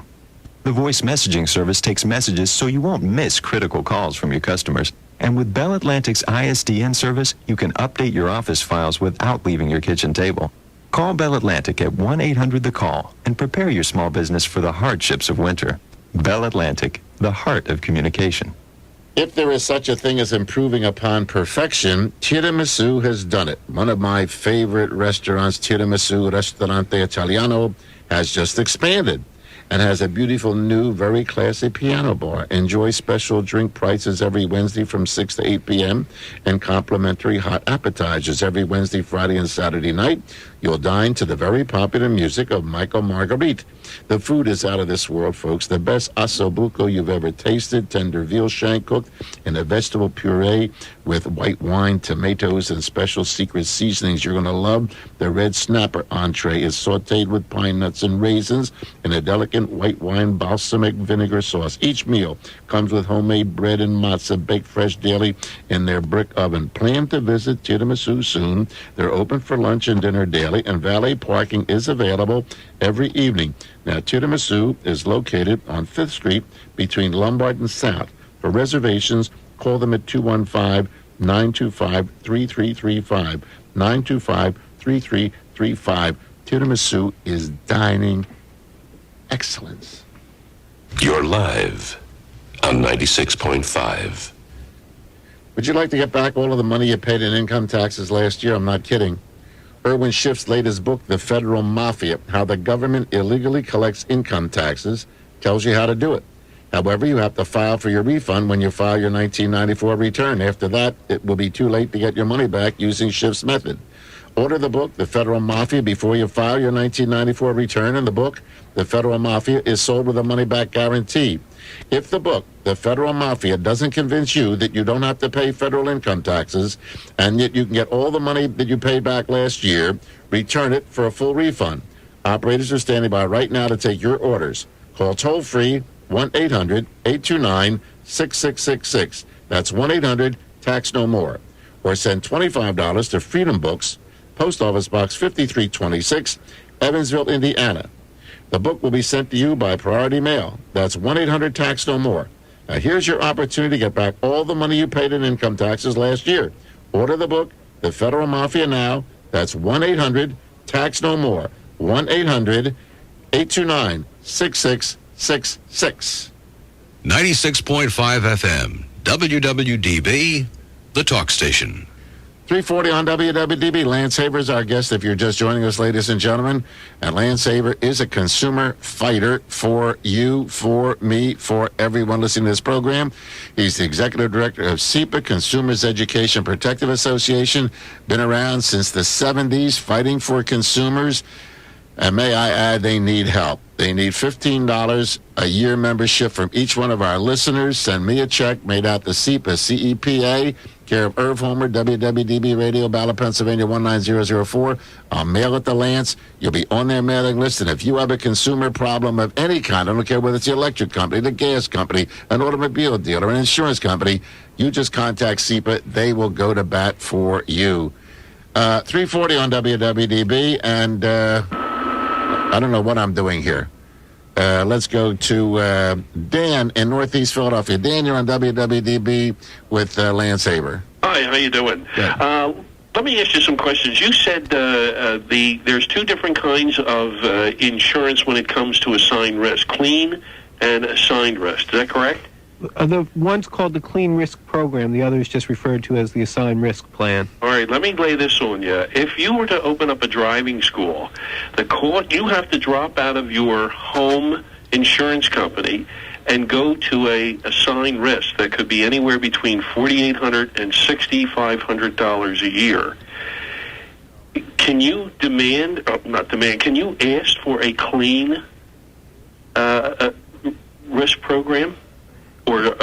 The voice messaging service takes messages so you won't miss critical calls from your customers. And with Bell Atlantic's ISDN service, you can update your office files without leaving your kitchen table. Call Bell Atlantic at 1-800-THE-CALL and prepare your small business for the hardships of winter. Bell Atlantic, the heart of communication. If there is such a thing as improving upon perfection, Tiramisu has done it. One of my favorite restaurants, Tiramisu Ristorante Italiano, has just expanded and has a beautiful new, very classy piano bar. Enjoy special drink prices every Wednesday from 6 to 8 p.m. and complimentary hot appetizers every Wednesday, Friday, and Saturday night. You'll dine to the very popular music of Michael Marguerite. The food is out of this world, folks. The best ossobuco you've ever tasted, tender veal shank cooked in a vegetable puree with white wine, tomatoes, and special secret seasonings you're going to love. The red snapper entree is sautéed with pine nuts and raisins in a delicate white wine balsamic vinegar sauce. Each meal comes with homemade bread and matzah baked fresh daily in their brick oven. Plan to visit Tiramisu soon. They're open for lunch and dinner daily, and valet parking is available every evening. Now, Tiramisu is located on 5th Street between Lombard and South. For reservations, call them at 215-925-3335. 925-3335. Tiramisu is dining excellence. You're live on 96.5. Would you like to get back all of the money you paid in income taxes last year? I'm not kidding. Irwin Schiff's latest book, The Federal Mafia, How the Government Illegally Collects Income Taxes, tells you how to do it. However, you have to file for your refund when you file your 1994 return. After that, it will be too late to get your money back using Schiff's method. Order the book, The Federal Mafia, before you file your 1994 return, and the book, The Federal Mafia, is sold with a money-back guarantee. If the book, The Federal Mafia, doesn't convince you that you don't have to pay federal income taxes and yet you can get all the money that you paid back last year, return it for a full refund. Operators are standing by right now to take your orders. Call toll-free 1-800-829-6666. That's 1-800-TAX-NO-MORE. Or send $25 to Freedom Books, Post Office Box 5326, Evansville, Indiana. The book will be sent to you by priority mail. That's 1-800-TAX-NO-MORE. Now, here's your opportunity to get back all the money you paid in income taxes last year. Order the book, The Federal Mafia, now. That's 1-800-TAX-NO-MORE. 1-800-829-6666. 96.5 FM, WWDB, the talk station. 340 on WWDB. Lance Haver is our guest if you're just joining us, ladies and gentlemen. And Lance Haver is a consumer fighter for you, for me, for everyone listening to this program. He's the executive director of SEPA, Consumers Education Protective Association. Been around since the 70s, fighting for consumers. And may I add, they need help. They need $15 a year membership from each one of our listeners. Send me a check made out to CEPA, C-E-P-A, care of Irv Homer, WWDB Radio, Ballard, Pennsylvania, 19004. I'll mail it to Lance. You'll be on their mailing list. And if you have a consumer problem of any kind, I don't care whether it's the electric company, the gas company, an automobile dealer, an insurance company, you just contact CEPA. They will go to bat for you. 340 on WWDB, and I don't know what I'm doing here. Let's go to Dan in Northeast Philadelphia. Dan, you're on WWDB with Lance Haber. Hi, how you doing? Let me ask you some questions. You said there's two different kinds of insurance when it comes to assigned risk, clean and assigned risk. Is that correct? The one's called the Clean Risk Program. The other is just referred to as the Assigned Risk Plan. All right, let me lay this on you. If you were to open up a driving school, you have to drop out of your home insurance company and go to a assigned risk that could be anywhere between $4,800 and $6,500 a year. Can you can you ask for a clean risk program? Or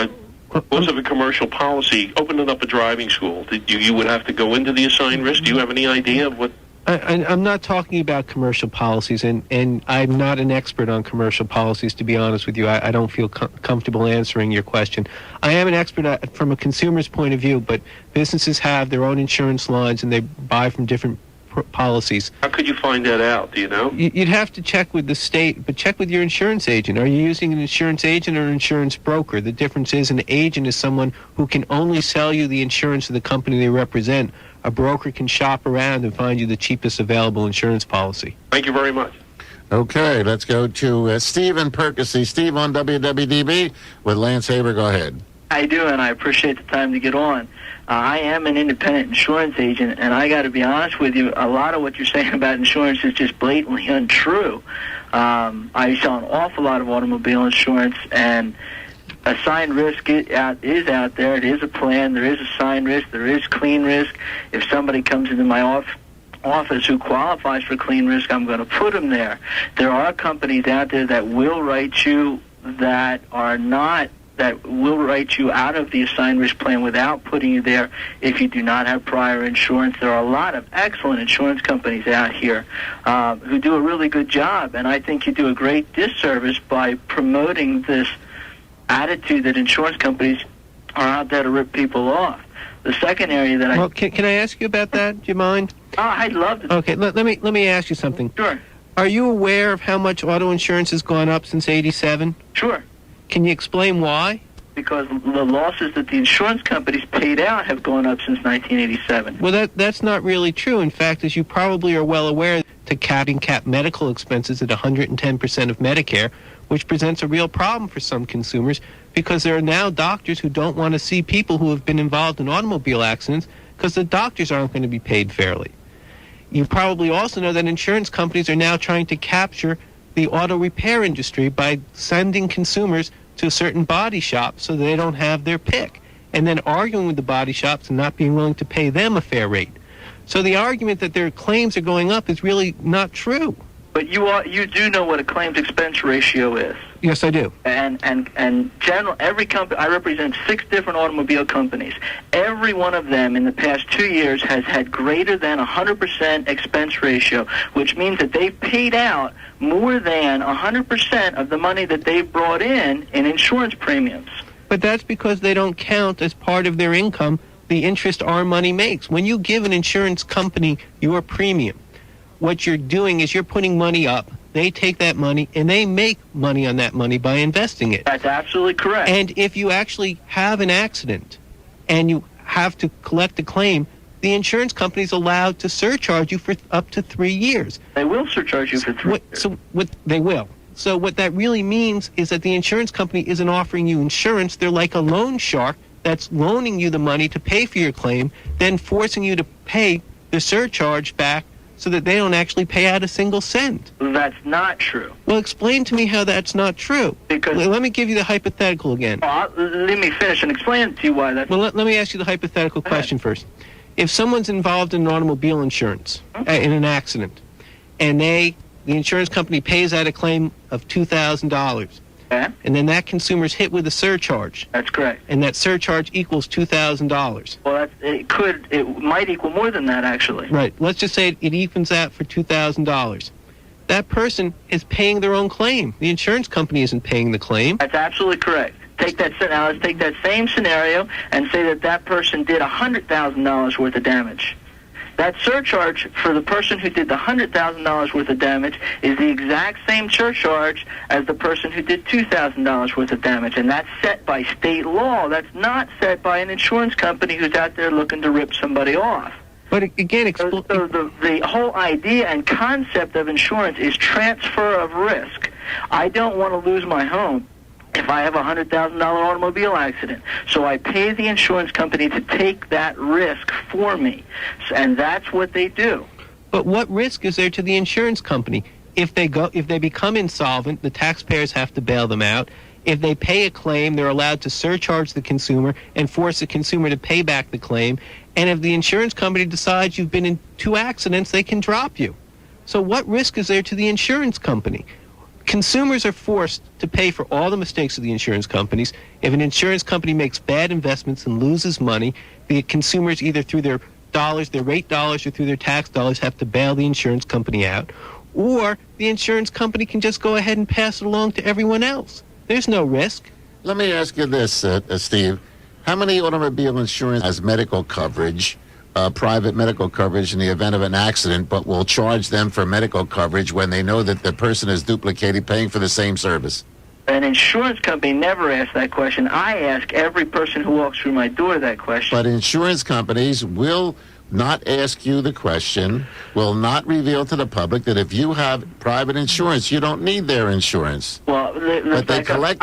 because of a commercial policy, opening up a driving school, you would have to go into the assigned risk? Do you have any idea of what? I'm not talking about commercial policies, and I'm not an expert on commercial policies, to be honest with you. I don't feel comfortable answering your question. I am an expert from a consumer's point of view, but businesses have their own insurance lines, and they buy from different policies. How could you find that out? Do you know? You'd have to check with the state, but check with your insurance agent. Are you using an insurance agent or an insurance broker? The difference is an agent is someone who can only sell you the insurance of the company they represent. A broker can shop around and find you the cheapest available insurance policy. Thank you very much. Okay, let's go to Steve in Percy. Steve on WWDB with Lance Haber. Go ahead. How you doing? I appreciate the time to get on. I am an independent insurance agent, and I got to be honest with you, a lot of what you're saying about insurance is just blatantly untrue. I sell an awful lot of automobile insurance, and assigned risk is out there. It is a plan. There is assigned risk. There is clean risk. If somebody comes into my office who qualifies for clean risk, I'm going to put them there. There are companies out there that will write you that will write you out of the assigned risk plan without putting you there if you do not have prior insurance. There are a lot of excellent insurance companies out here who do a really good job, and I think you do a great disservice by promoting this attitude that insurance companies are out there to rip people off. The second area that Well, can I ask you about that? Do you mind? Oh, I'd love to. Okay, let me ask you something. Sure. Are you aware of how much auto insurance has gone up since '87? Sure. Can you explain why? Because the losses that the insurance companies paid out have gone up since 1987. Well, that's not really true. In fact, as you probably are well aware, to cap medical expenses at 110% of Medicare, which presents a real problem for some consumers because there are now doctors who don't want to see people who have been involved in automobile accidents because the doctors aren't going to be paid fairly. You probably also know that insurance companies are now trying to capture the auto repair industry by sending consumers to a certain body shop so they don't have their pick, and then arguing with the body shops and not being willing to pay them a fair rate. So the argument that their claims are going up is really not true. But you do know what a claims expense ratio is. Yes, I do. And every company, I represent 6 different automobile companies. Every one of them in the past 2 years has had greater than 100% expense ratio, which means that they've paid out more than 100% of the money that they've brought in insurance premiums. But that's because they don't count as part of their income the interest our money makes. When you give an insurance company your premium, what you're doing is you're putting money up. They take that money, and they make money on that money by investing it. That's absolutely correct. And if you actually have an accident and you have to collect a claim, the insurance company is allowed to surcharge you for up to 3 years. They will surcharge you for 3 years. They will. So what that really means is that the insurance company isn't offering you insurance. They're like a loan shark that's loaning you the money to pay for your claim, then forcing you to pay the surcharge back so that they don't actually pay out a single cent. That's not true. Well, explain to me how that's not true. Because let me give you the hypothetical again. Let me finish and explain to you why that's... Well, let me ask you the hypothetical question first. If someone's involved in automobile insurance in an accident, and they the insurance company pays out a claim of $2,000. Okay. And then that consumer's hit with a surcharge. That's correct. And that surcharge equals $2,000. Well, it might equal more than that, actually. Right. Let's just say it evens out for $2,000. That person is paying their own claim. The insurance company isn't paying the claim. That's absolutely correct. Now let's take that same scenario and say that person did $100,000 worth of damage. That surcharge for the person who did the $100,000 worth of damage is the exact same surcharge as the person who did $2,000 worth of damage, and that's set by state law. That's not set by an insurance company who's out there looking to rip somebody off. But again, so the whole idea and concept of insurance is transfer of risk. I don't want to lose my home if I have a $100,000 automobile accident. So I pay the insurance company to take that risk for me. And that's what they do. But what risk is there to the insurance company? If they become insolvent, the taxpayers have to bail them out. If they pay a claim, they're allowed to surcharge the consumer and force the consumer to pay back the claim. And if the insurance company decides you've been in 2 accidents, they can drop you. So what risk is there to the insurance company? Consumers are forced to pay for all the mistakes of the insurance companies. If an insurance company makes bad investments and loses money, the consumers, either through their dollars, their rate dollars, or through their tax dollars, have to bail the insurance company out. Or the insurance company can just go ahead and pass it along to everyone else. There's no risk. Let me ask you this, Steve. How many automobile insurance has medical coverage, private medical coverage in the event of an accident, but will charge them for medical coverage when they know that the person is duplicated paying for the same service? An insurance company never asks that question. I ask every person who walks through my door that question. But insurance companies will not ask you the question, will not reveal to the public that if you have private insurance, you don't need their insurance. Well, but they collect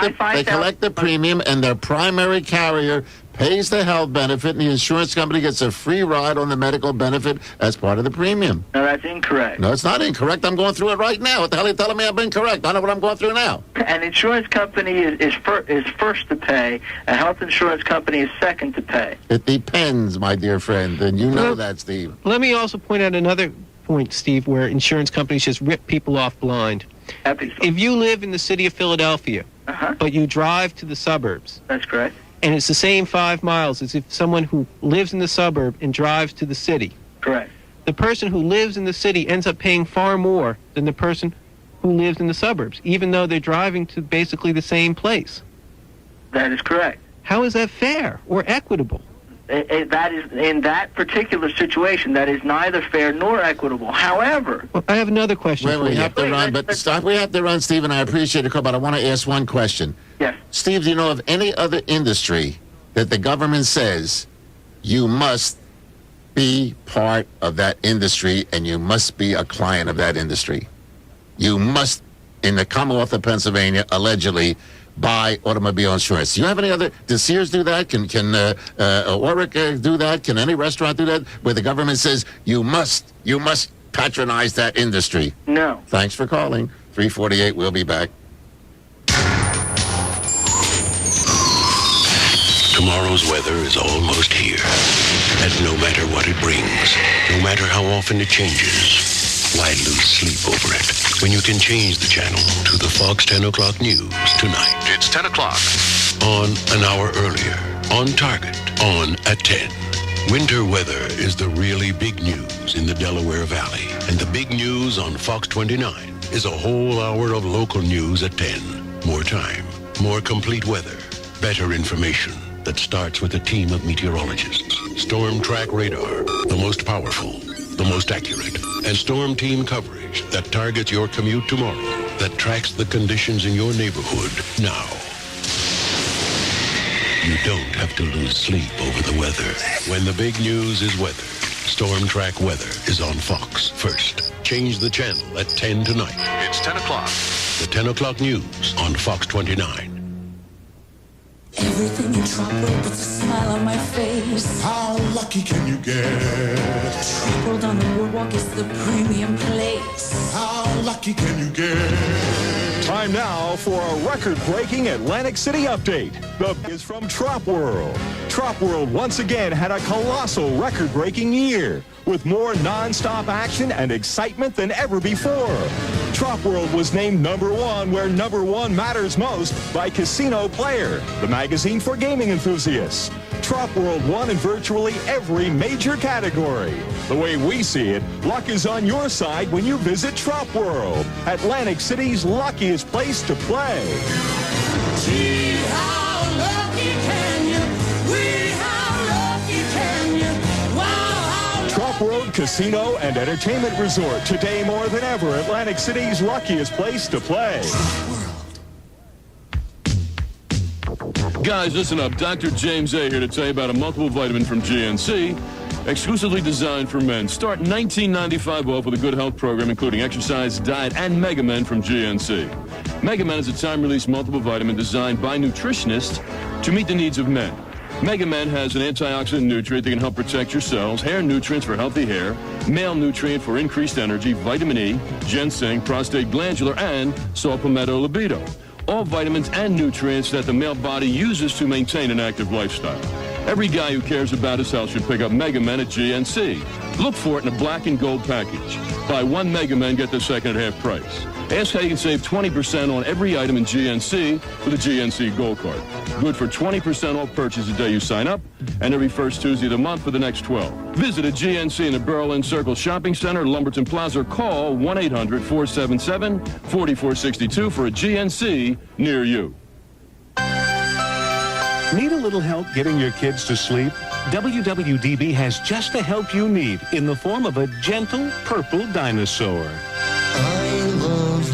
the premium, and their primary carrier pays the health benefit, and the insurance company gets a free ride on the medical benefit as part of the premium. No, that's incorrect. No, it's not incorrect. I'm going through it right now. What the hell are you telling me I'm incorrect? I know what I'm going through now. An insurance company is first to pay. A health insurance company is second to pay. It depends, my dear friend, and you know that, Steve. Let me also point out another point, Steve, where insurance companies just rip people off blind. If you live in the city of Philadelphia, but you drive to the suburbs. That's correct. And it's the same 5 miles as if someone who lives in the suburb and drives to the city. Correct. The person who lives in the city ends up paying far more than the person who lives in the suburbs, even though they're driving to basically the same place. That is correct. How is that fair or equitable? That is, in that particular situation, that is neither fair nor equitable. However... Well, I have another question for you. We have to run, Steve, and I appreciate the call, but I want to ask one question. Yes. Steve, do you know of any other industry that the government says you must be part of that industry and you must be a client of that industry? You must, in the Commonwealth of Pennsylvania, allegedly buy automobile insurance. Do you have any other? Does Sears do that? Can Oric do that? Can any restaurant do that? Where the government says you must patronize that industry? No. Thanks for calling. 348. We'll be back. Tomorrow's weather is almost here. And no matter what it brings, no matter how often it changes, why lose sleep over it when you can change the channel to the Fox 10 o'clock news tonight? It's 10 o'clock. On an hour earlier. On target. On at 10. Winter weather is the really big news in the Delaware Valley. And the big news on Fox 29 is a whole hour of local news at 10. More time. More complete weather. Better information that starts with a team of meteorologists. Storm Track Radar. The most powerful. The most accurate, and storm team coverage that targets your commute tomorrow, that tracks the conditions in your neighborhood now. You don't have to lose sleep over the weather. When the big news is weather, Storm Track Weather is on Fox first. Change the channel at 10 tonight. It's 10 o'clock. The 10 o'clock news on Fox 29. Everything in trouble puts a smile on my face. How lucky can you get? Trampled on the boardwalk is the premium place. How lucky can you get? Time now for a record-breaking Atlantic City update. The is from Trop World. Trop World once again had a colossal record-breaking year with more non-stop action and excitement than ever before. Trop World was named #1 where #1 matters most by Casino Player, the magazine for gaming enthusiasts. Trop World won in virtually every major category. The way we see it, luck is on your side when you visit Trop World, Atlantic City's luckiest place to play. Gee, how lucky can you? How lucky can you? Wow, Trop World Casino and Entertainment Resort, today more than ever Atlantic City's luckiest place to play. Guys, listen up. Dr. James A. here to tell you about a multiple vitamin from GNC, exclusively designed for men. Start $19.95 off with a good health program, including exercise, diet, and Mega Men from GNC. Mega Men is a time-release multiple vitamin designed by nutritionists to meet the needs of men. Mega Men has an antioxidant nutrient that can help protect your cells, hair nutrients for healthy hair, male nutrient for increased energy, vitamin E, ginseng, prostate glandular, and saw palmetto libido. All vitamins and nutrients that the male body uses to maintain an active lifestyle. Every guy who cares about his health should pick up Mega Men at GNC. Look for it in a black and gold package. Buy one Mega Men, get the second at half price. Ask how you can save 20% on every item in GNC with a GNC Gold Card. Good for 20% off purchase the day you sign up, and every first Tuesday of the month for the next 12. Visit a GNC in the Berlin Circle Shopping Center, Lumberton Plaza, or call 1-800-477-4462 for a GNC near you. Need a little help getting your kids to sleep? WWDB has just the help you need in the form of a gentle purple dinosaur. I love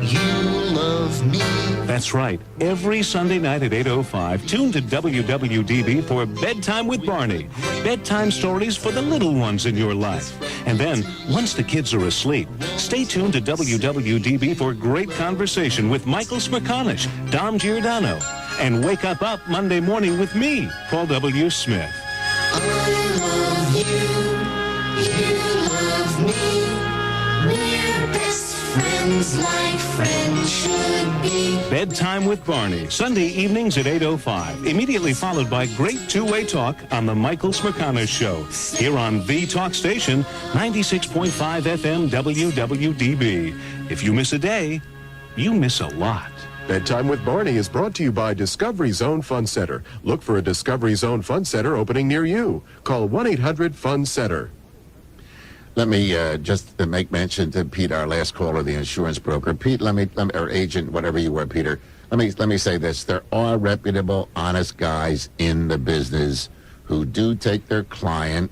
you, you love me. That's right. Every Sunday night at 8:05, tune to WWDB for Bedtime with Barney. Bedtime stories for the little ones in your life. And then, once the kids are asleep, stay tuned to WWDB for great conversation with Michael Smerconish, Dom Giordano, and Wake Up Monday morning with me, Paul W. Smith. I love you, you love me. We're best friends like friends should be. Bedtime with Barney, Sunday evenings at 8:05, immediately followed by great two-way talk on the Michael Smerconish Show, here on the talk station, 96.5 FM WWDB. If you miss a day, you miss a lot. Bedtime with Barney is brought to you by Discovery Zone Fun Center. Look for a Discovery Zone Fun Center opening near you. Call 1-800-FUN-CENTER. Let me just make mention to Pete, our last caller, the insurance broker. Pete, let me, or agent, whatever you were, Peter. Let me say this: there are reputable, honest guys in the business who do take their client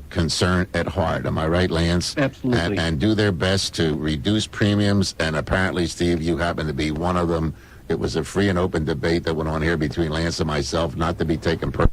concern at heart. Am I right, Lance? Absolutely. And do their best to reduce premiums. And apparently, Steve, you happen to be one of them. It was a free and open debate that went on here between Lance and myself, not to be taken personally.